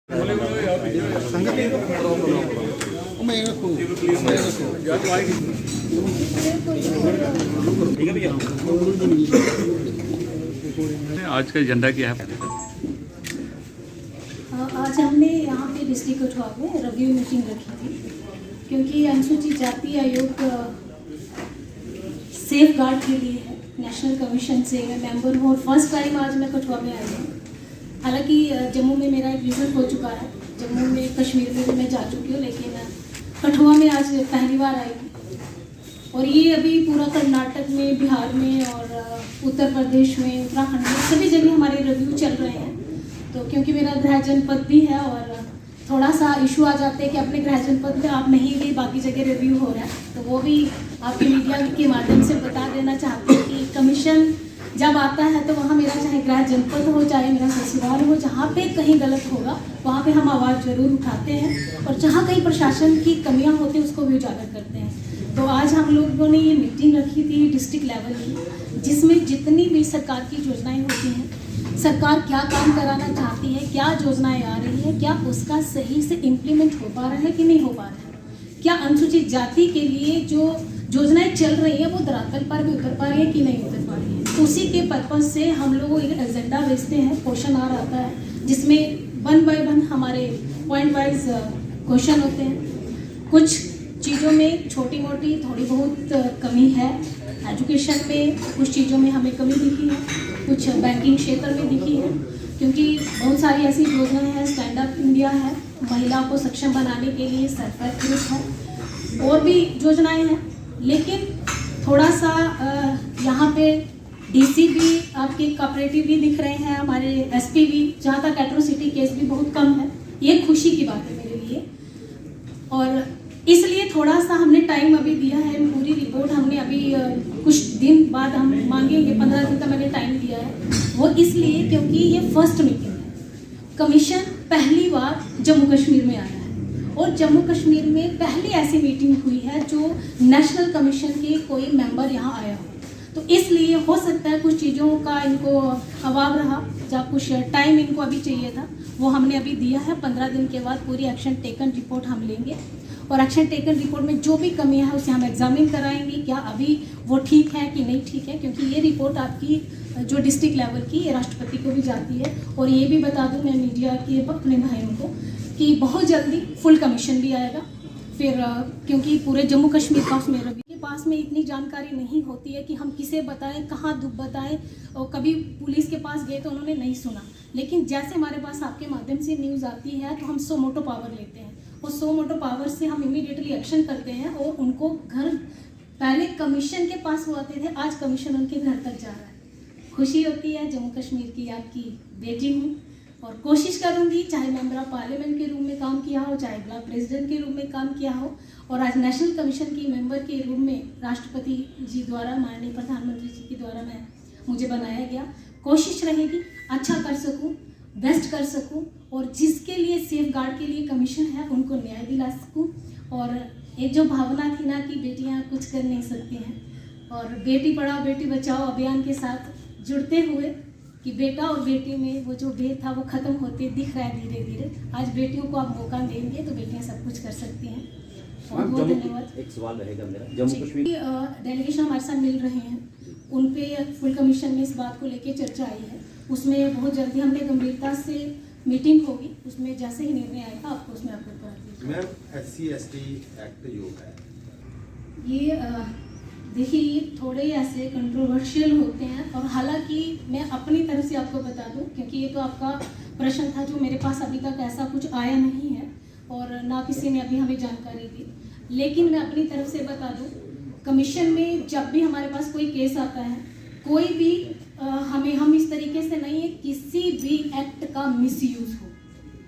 आज का एजेंडा क्या है? आज हमने यहाँ पे डिस्ट्रिक्ट कठुआ में रिव्यू मीटिंग रखी थी, क्योंकि अनुसूचित जाति आयोग सेफ गार्ड के लिए है। नेशनल कमीशन से मैं मेंबर हूँ और फर्स्ट टाइम आज मैं कठुआ में आई हूँ। हालांकि जम्मू में मेरा एक विजिट हो चुका है, जम्मू में कश्मीर में भी मैं जा चुकी हूँ, लेकिन कठुआ में आज पहली बार आई हूँ। और ये अभी पूरा कर्नाटक में, बिहार में और उत्तर प्रदेश में, उत्तराखंड में सभी जगह हमारे रिव्यू चल रहे हैं। तो क्योंकि मेरा गृह जनपद भी है और थोड़ा सा इशू आ जाते हैं कि अपने गृह जनपद में आप नहीं गए, बाकी जगह रिव्यू हो रहा है, तो वो भी आपके मीडिया के माध्यम से बता देना चाहते हैं कि कमीशन जब आता है तो वहाँ मेरा चाहे गृह जनपद हो, चाहे मेरा ससुराल हो, जहाँ पे कहीं गलत होगा वहाँ पे हम आवाज़ जरूर उठाते हैं और जहाँ कहीं प्रशासन की कमियाँ होती हैं उसको भी उजागर करते हैं। तो आज हम लोगों ने ये मीटिंग रखी थी डिस्ट्रिक्ट लेवल की, जिसमें जितनी भी सरकार की योजनाएं होती हैं, सरकार क्या काम कराना चाहती है, क्या योजनाएं आ रही है, क्या उसका सही से इम्प्लीमेंट हो पा रहा है कि नहीं हो पा रहा है, क्या अनुसूचित जाति के लिए जो योजनाएं चल रही है वो धरातल पर भी उतर पा रही है कि नहीं उतर पा रही है। उसी के पर्पज से हम लोग एक एजेंडा भेजते हैं, क्वेश्चन आ आता है, जिसमें 1 बाय 1 हमारे पॉइंट वाइज क्वेश्चन होते हैं। कुछ चीज़ों में छोटी मोटी थोड़ी बहुत कमी है, एजुकेशन में कुछ चीज़ों में हमें कमी दिखी है, कुछ बैंकिंग क्षेत्र में दिखी है, क्योंकि बहुत सारी ऐसी योजनाएं हैं, स्टैंड अप इंडिया है, महिला को सक्षम बनाने के लिए सरफेस ग्रुप है, और भी योजनाएं हैं। लेकिन थोड़ा सा यहाँ पे डीसी भी, आपके कोऑपरेटिव भी दिख रहे हैं, हमारे एसपी भी, जहाँ तक एट्रोसिटी केस भी बहुत कम है। ये खुशी की बात है मेरे लिए, और इसलिए थोड़ा सा हमने टाइम अभी दिया है। पूरी रिपोर्ट हमने अभी कुछ दिन बाद हम मांगेंगे, 15 दिन का मैंने टाइम दिया है। वो इसलिए क्योंकि ये फर्स्ट मीटिंग है। कमीशन पहली बार जम्मू कश्मीर में आया है और जम्मू कश्मीर में पहली ऐसी मीटिंग हुई है जो नेशनल कमीशन के कोई मेंबर यहाँ आया हो। तो इसलिए हो सकता है कुछ चीज़ों का इनको अभाव रहा, जब कुछ टाइम इनको अभी चाहिए था, वो हमने अभी दिया है। 15 दिन के बाद पूरी एक्शन टेकन रिपोर्ट हम लेंगे और एक्शन टेकन रिपोर्ट में जो भी कमी है उसे हम एग्जामिन कराएंगे, क्या अभी वो ठीक है कि नहीं ठीक है, क्योंकि ये रिपोर्ट आपकी जो डिस्ट्रिक्ट लेवल की, ये राष्ट्रपति को भी जाती है। और ये भी बता दूं मैं मीडिया के अपने भाइयों को कि बहुत जल्दी फुल कमीशन भी आएगा। फिर क्योंकि पूरे जम्मू कश्मीर का उसमें रवि के पास में इतनी जानकारी नहीं होती है कि हम किसे बताएं, कहाँ दुख बताएं, और कभी पुलिस के पास गए तो उन्होंने नहीं सुना। लेकिन जैसे हमारे पास आपके माध्यम से न्यूज़ आती है तो हम 100 मोटो पावर लेते हैं, और 100 मोटो पावर से हम इमीडिएटली एक्शन करते हैं और उनको घर, पहले कमीशन के पास वो आते थे, आज कमीशन उनके घर तक जा रहा है। खुशी होती है, जम्मू कश्मीर की आपकी बेटी हूँ और कोशिश करूँगी, चाहे मेंबर ऑफ पार्लियामेंट के रूप में काम किया हो, चाहे ब्लॉक प्रेसिडेंट के रूप में काम किया हो, और आज नेशनल कमीशन की मेंबर के रूप में राष्ट्रपति जी द्वारा, माननीय प्रधानमंत्री जी के द्वारा मुझे बनाया गया। कोशिश रहेगी अच्छा कर सकूँ, बेस्ट कर सकूँ, और जिसके लिए सेफ गार्ड के लिए कमीशन है उनको न्याय दिला सकूँ। और एक जो भावना थी ना कि बेटियाँ कुछ कर नहीं सकती हैं, और बेटी पढ़ाओ बेटी बचाओ अभियान के साथ जुड़ते हुए कि बेटा और बेटी में वो जो भेद था वो खत्म होते दिख रहा है धीरे धीरे। आज बेटियों को आप मौका देंगे तो बेटियां सब कुछ कर सकती हैं। बहुत धन्यवाद। एक सवाल रहेगा मेरा, जम्मू कश्मीर डेलीगेशन हमारे साथ मिल रहे हैं, उन पे फुल कमीशन में इस बात को लेके चर्चा आई है। उसमें बहुत जल्दी हमने गंभीरता से मीटिंग होगी, उसमें जैसे ही निर्णय आएगा आपको उसमें अपडेट करा दीजिए। मैम SC/ST एक्ट जो है ये देखिए, ये थोड़े ऐसे कंट्रोवर्शियल होते हैं, और हालांकि मैं अपनी तरफ से आपको बता दूं, क्योंकि ये तो आपका प्रश्न था जो मेरे पास अभी तक ऐसा कुछ आया नहीं है और ना किसी ने अभी हमें जानकारी दी, लेकिन मैं अपनी तरफ से बता दूं, कमीशन में जब भी हमारे पास कोई केस आता है, कोई भी हम इस तरीके से नहीं है किसी भी एक्ट का मिसयूज हो,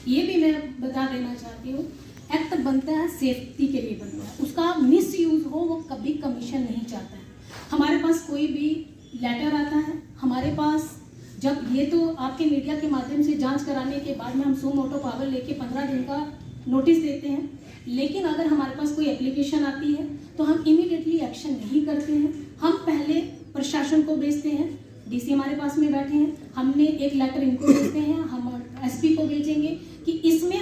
ये भी मैं बता देना चाहती हूँ। एक्ट बनता है सेफ्टी के लिए बनता है, उसका मिसयूज हो वो कभी कमीशन नहीं चाहता है। हमारे पास कोई भी लेटर आता है, हमारे पास जब ये तो आपके मीडिया के माध्यम से जांच कराने के बाद में हम 100 मोटो पावर लेके 15 दिन का नोटिस देते हैं, लेकिन अगर हमारे पास कोई एप्लीकेशन आती है तो हम इमीडिएटली एक्शन नहीं करते हैं। हम पहले प्रशासन को भेजते हैं, डीसी हमारे पास में बैठे हैं, हमने एक लेटर इनको भेजते हैं, हम एसपी को भेजेंगे कि इसमें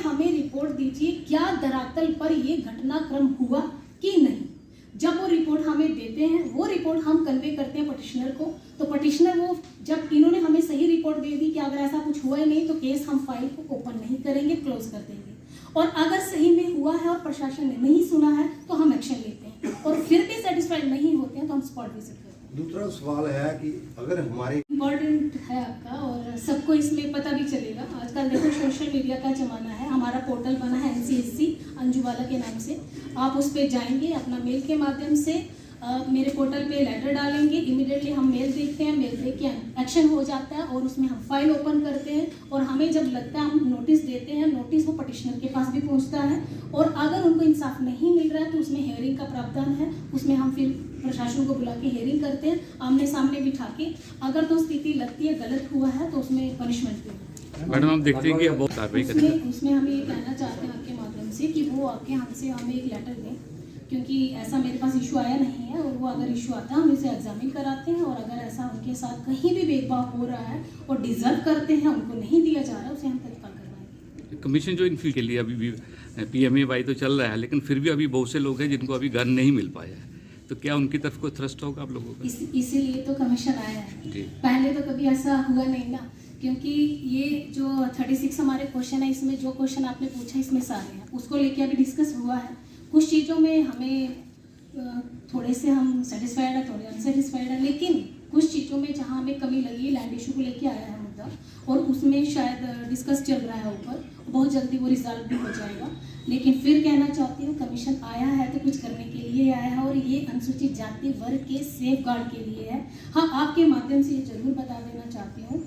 लीजिए क्या धरातल पर ये घटनाक्रम हुआ कि नहीं। जब वो रिपोर्ट हमें देते हैं, वो रिपोर्ट हम कन्वे करते हैं पटिशनर को, तो पटिशनर वो जब इन्होंने हमें सही रिपोर्ट दे दी कि अगर ऐसा कुछ हुआ ही नहीं तो केस हम फाइल को ओपन नहीं करेंगे, क्लोज कर देंगे। और अगर सही में हुआ है और प्रशासन ने नहीं सुना है तो हम एक्शन लेते हैं, और फिर भी सेटिस्फाइड नहीं होते हैं तो हम स्पॉट विजिट करते हैं। दूसरा सवाल है कि अगर हमारे इम्पॉर्टेंट है आपका, और सबको इसमें पता भी चलेगा। आजकल देखो सोशल मीडिया का ज़माना है, हमारा पोर्टल बना है NCSC अंजुबाला के नाम से। आप उस पर जाएंगे, अपना मेल के माध्यम से मेरे पोर्टल पे लेटर डालेंगे, इमीडिएटली हम मेल देखते हैं, मेल देख के एक्शन हो जाता है और उसमें हम फाइल ओपन करते हैं। और हमें जब लगता है हम नोटिस देते हैं, नोटिस वो पटिशनर के पास भी पहुंचता है, और अगर उनको इंसाफ नहीं मिल रहा है तो उसमें हेयरिंग का प्रावधान है। उसमें हम फिर प्रशासन को बुला के हेयरिंग करते हैं, आमने सामने बिठा के। अगर तो स्थिति लगती है गलत हुआ है तो उसमें पनिशमेंट भी होती है। मैडम, हम देखते हैं कि बहुत कार्रवाई करते हैं। उसमें हम ये कहना चाहते हैं आपके माध्यम से कि वो आके हमसे हमें एक लेटर दें, क्योंकि ऐसा मेरे पास इशू आया नहीं है, और वो अगर इशू आता है हम इसे एग्जामिन कराते हैं, और अगर ऐसा उनके साथ कहीं भी भेदभाव हो रहा है और डिजर्व करते हैं उनको नहीं दिया जा रहा है, उसे हम तत्काल करवाएंगे। कमीशन जो इनफिल के लिए अभी भी PMAY तो चल रहा है, लेकिन फिर भी अभी बहुत से लोग हैं जिनको अभी घर नहीं मिल पाया है, तो क्या उनकी तरफ कोई थ्रस्ट होगा आप लोगों का? इसीलिए तो कमीशन आया है जी। पहले तो कभी ऐसा हुआ नहीं ना, क्योंकि ये जो 36 हमारे क्वेश्चन है, इसमें जो क्वेश्चन आपने पूछा इसमें सारे हैं, उसको लेके अभी डिस्कस हुआ है। कुछ चीज़ों में हमें थोड़े से हम सेटिस्फाइड है, थोड़े अनसेटिस्फाइड है, लेकिन कुछ चीज़ों में जहाँ हमें कमी लगी, लैंड इशू को लेके आया है मुद्दा, और उसमें शायद डिस्कस चल रहा है ऊपर, बहुत जल्दी वो रिजॉल्व भी हो जाएगा। लेकिन फिर कहना चाहती हूँ कमीशन आया है तो कुछ करने के लिए आया है, और ये अनुसूचित जाति वर्ग के सेफ गार्ड के लिए है। हाँ, आपके माध्यम से ये जरूर बता देना चाहती हूँ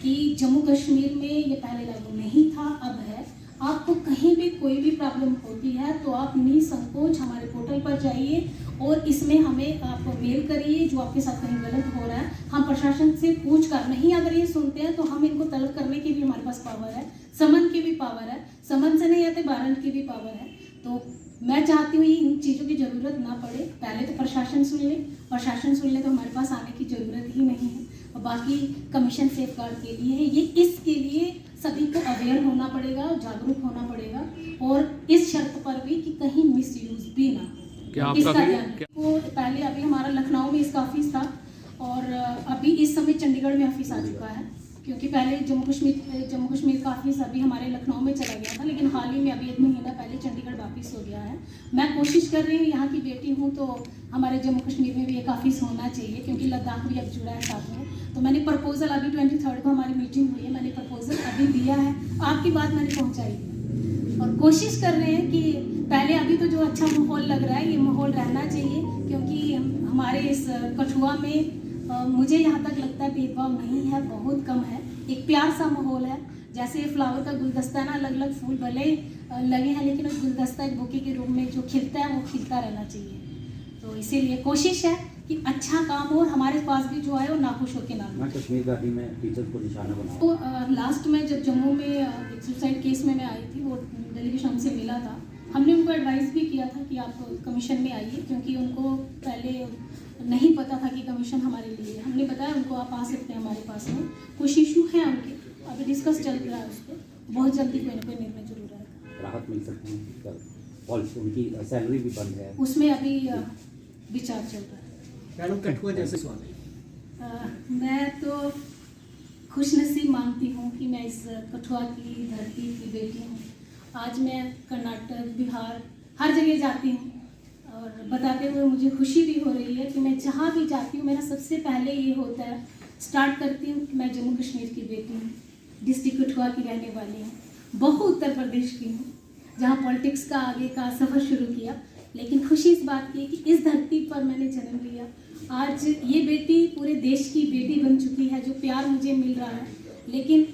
कि जम्मू कश्मीर में ये पहले लागू नहीं था, अब है। आपको कहीं भी कोई भी प्रॉब्लम होती है तो आप निसंकोच हमारे पोर्टल पर जाइए और इसमें हमें आप मेल करिए जो आपके साथ कहीं गलत हो रहा है। हम प्रशासन से पूछ कर नहीं अगर ये सुनते हैं तो हम इनको तलब करने की भी हमारे पास पावर है, समन की भी पावर है, समन से नहीं आते वारंट की भी पावर है। तो मैं चाहती हूँ इन चीज़ों की ज़रूरत ना पड़े, पहले तो प्रशासन सुन ले, प्रशासन सुन ले तो हमारे पास आने की ज़रूरत ही नहीं है। और बाकी कमीशन सेफ गार्ड के लिए है ये, इसके लिए सभी को अवेयर होना पड़ेगा, जागरूक होना पड़ेगा, और इस शर्त पर भी कि कहीं मिसयूज भी ना हो। क्या इसका आपका ध्यान वो पहले अभी हमारा लखनऊ में इसका ऑफिस था, और अभी इस समय चंडीगढ़ में ऑफिस आ चुका है, क्योंकि पहले जम्मू कश्मीर का ऑफिस अभी हमारे लखनऊ में चला गया था, लेकिन हाल ही में अभी 1 महीना पहले चंडीगढ़ वापस हो गया है। मैं कोशिश कर रही हूँ, यहाँ की बेटी हूँ तो हमारे जम्मू कश्मीर में भी एक ऑफिस होना चाहिए, क्योंकि लद्दाख भी अब जुड़ा है साथ में। तो मैंने प्रपोजल अभी 23 को हमारी मीटिंग हुई है, मैंने प्रपोजल अभी दिया है, आपकी बात मैंने पहुँचाई है, और कोशिश कर रहे हैं कि पहले अभी तो जो अच्छा माहौल लग रहा है ये माहौल रहना चाहिए, क्योंकि हमारे इस कठुआ में मुझे यहाँ तक लगता है भेदभाव नहीं है, बहुत कम है, एक प्यार सा माहौल है। जैसे फ्लावर का गुलदस्ता ना, अलग अलग फूल भले लगे हैं लेकिन उस गुलदस्ता एक बुके के रूप में जो खिलता है वो खिलता रहना चाहिए। तो इसीलिए कोशिश है कि अच्छा काम हो और हमारे पास भी जो है वो नाखुश होकर ना हो। कश्मीर घाटी में टीचर्स को निशाना बनाया। तो लास्ट में जब जम्मू में एक सुसाइड केस में मैं आई थी, वो डेलीगेशन हमसे मिला था, हमने उनको एडवाइस भी किया था कि आप कमीशन में आइए, क्योंकि उनको पहले नहीं पता था कि कमीशन हमारे लिए। हमने बताया उनको आप आ सकते हैं हमारे पास में, कुछ इशू हैं उनके, अभी डिस्कस चल रहा है उस पर, बहुत जल्दी कोई ना कोई निर्णय जरूर आएगा। राहत मिल सकती है, पॉलिसी उनकी सैलरी भी बंद है, उसमें अभी विचार चल रहा है। मैडम कठुआ जैसे सवाल है, मैं तो खुशनसीब मानती हूँ कि मैं इस कठुआ की धरती की बेटी हूँ। आज मैं कर्नाटक, बिहार हर जगह जाती हूँ, और बताते हुए मुझे खुशी भी हो रही है कि मैं जहाँ भी जाती हूँ मेरा सबसे पहले ये होता है, स्टार्ट करती हूँ कि मैं जम्मू कश्मीर की बेटी हूँ, डिस्ट्रिक्ट कठुआ की रहने वाली हूँ, बहु उत्तर प्रदेश की हूँ, जहाँ पॉलिटिक्स का आगे का सफ़र शुरू किया। लेकिन खुशी इस बात की कि इस धरती पर मैंने जन्म लिया। आज ये बेटी पूरे देश की बेटी बन चुकी है, जो प्यार मुझे मिल रहा है। लेकिन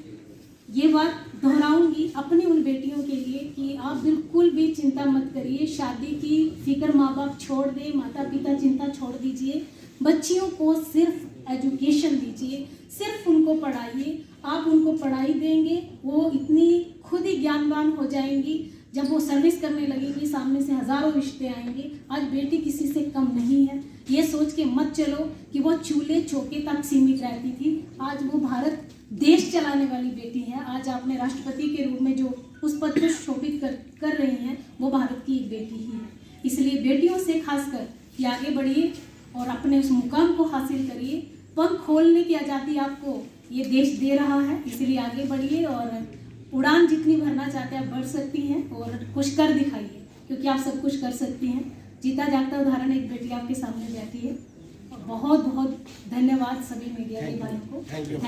ये बात दोहराऊंगी अपनी उन बेटियों के लिए कि आप बिल्कुल भी चिंता मत करिए, शादी की फिक्र माँ बाप छोड़ दे, माता पिता चिंता छोड़ दीजिए, बच्चियों को सिर्फ एजुकेशन दीजिए, सिर्फ उनको पढ़ाइए। आप उनको पढ़ाई देंगे, वो इतनी खुद ही ज्ञानवान हो जाएंगी, जब वो सर्विस करने लगेंगी सामने से हज़ारों रिश्ते आएंगे। आज बेटी किसी से कम नहीं है, ये सोच के मत चलो कि वो चूल्हे चौके तक सीमित रहती थी। आज वो भारत देश चलाने वाली बेटी है। आज आपने राष्ट्रपति के रूप में जो उस पद को शोभित कर रही हैं, वो भारत की एक बेटी ही है। इसलिए बेटियों से खासकर कि आगे बढ़िए और अपने उस मुकाम को हासिल करिए। पंख खोलने की आज़ादी आपको ये देश दे रहा है, इसलिए आगे बढ़िए और उड़ान जितनी भरना चाहते हैं आप भर सकती हैं और कुछ कर दिखाइए, क्योंकि आप सब कुछ कर सकती हैं। जीता जागता उदाहरण एक बेटी आपके सामने बैठी है। और बहुत बहुत धन्यवाद सभी मीडिया के भाइयों को। Thank you.